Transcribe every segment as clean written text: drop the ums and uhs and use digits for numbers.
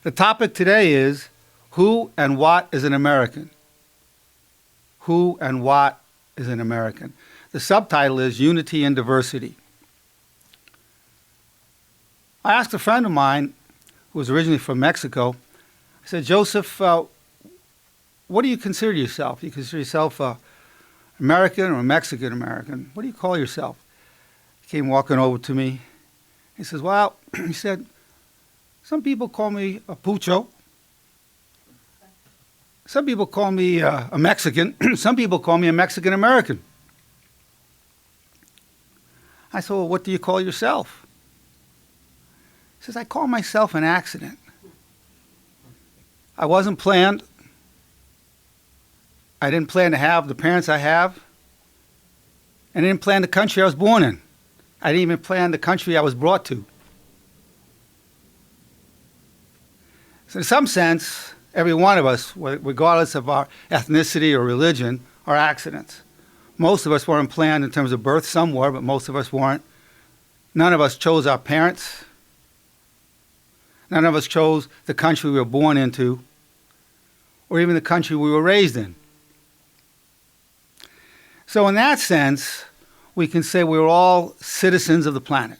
The topic today is who and what is an American? Who and what is an American? The subtitle is Unity and Diversity. I asked a friend of mine who was originally from Mexico, I said, Joseph, what do you consider yourself? Do you consider yourself an American or a Mexican American? What do you call yourself? He came walking over to me. He says, well, he said, some people call me a pucho. Some people call me a Mexican. Some people call me a Mexican American. I said, well, what do you call yourself? He says, I call myself an accident. I wasn't planned. I didn't plan to have the parents I have. And I didn't plan the country I was born in. I didn't even plan the country I was brought to. So in some sense, every one of us, regardless of our ethnicity or religion, are accidents. Most of us weren't planned in terms of birth, some were, but most of us weren't. None of us chose our parents. None of us chose the country we were born into, or even the country we were raised in. So in that sense, we can say we're all citizens of the planet.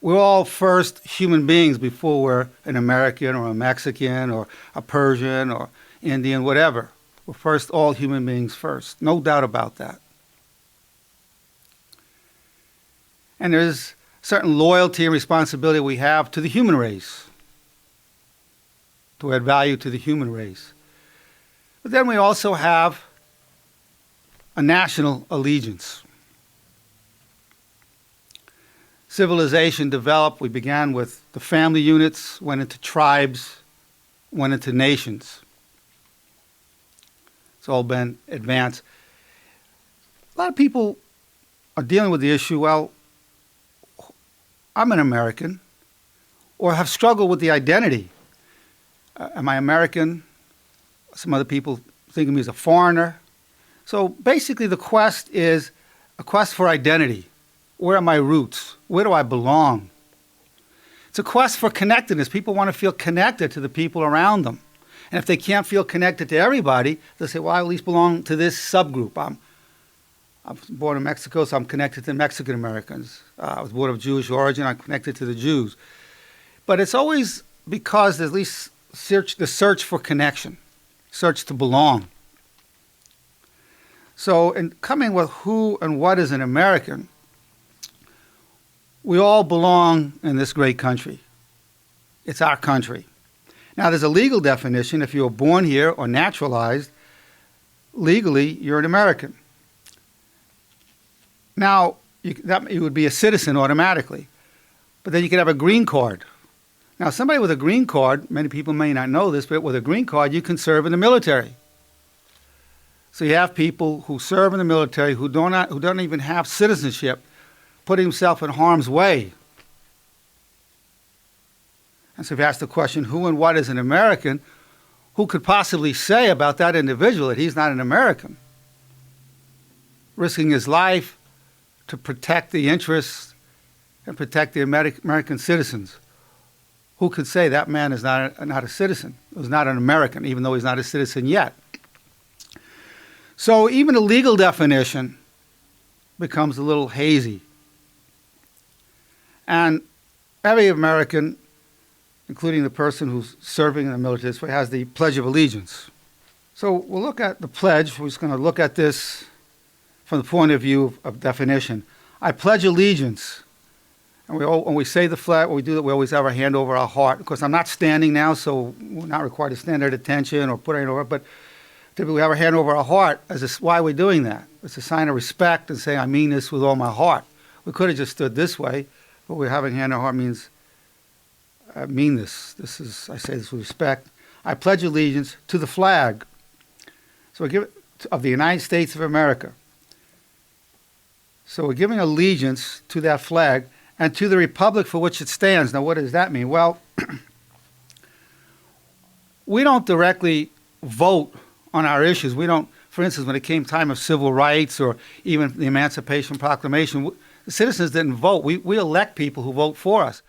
We're all first human beings before we're an American or a Mexican or a Persian or Indian, whatever. We're first all human beings first. No doubt about that. And there's certain loyalty and responsibility we have to the human race, to add value to the human race. But then we also have a national allegiance. Civilization developed. We began with the family units, went into tribes, went into nations. It's all been advanced. A lot of people are dealing with the issue, well, I'm an American, or have struggled with the identity. Am I American? Some other people think of me as a foreigner. So basically the quest is a quest for identity. Where are my roots? Where do I belong? It's a quest for connectedness. People want to feel connected to the people around them. And if they can't feel connected to everybody, they'll say, well, I at least belong to this subgroup. I'm born in Mexico, so I'm connected to Mexican Americans. I was born of Jewish origin, I'm connected to the Jews. But it's always because there's at least the search for connection, search to belong. So in coming with who and what is an American, we all belong in this great country. It's our country. Now, there's a legal definition. If you were born here or naturalized, legally, you're an American. Now, you would be a citizen automatically. But then you could have a green card. Now, somebody with a green card, many people may not know this, but with a green card, you can serve in the military. So you have people who serve in the military who don't even have citizenship, putting himself in harm's way. And so if you ask the question, who and what is an American, who could possibly say about that individual that he's not an American? Risking his life to protect the interests and protect the American citizens. Who could say that man is not a citizen, is not an American, even though he's not a citizen yet? So even the legal definition becomes a little hazy. And every American, including the person who's serving in the military, has the Pledge of Allegiance. So we'll look at the pledge. We're just going to look at this from the point of view of definition. I pledge allegiance. And when we say the flag, when we do that, we always have our hand over our heart. Of course, I'm not standing now, so we're not required to stand at attention or put our hand over it, but typically we have our hand over our heart. Why are we doing that? It's a sign of respect and saying, I mean this with all my heart. We could have just stood this way, but we're having hand on heart means, I mean this. I say this with respect. I pledge allegiance to the flag. So we give it of the United States of America. So we're giving allegiance to that flag and to the republic for which it stands. Now, what does that mean? Well, we don't directly vote on our issues. We don't, for instance, when it came time of civil rights or even the Emancipation Proclamation, the citizens didn't vote. We elect people who vote for us.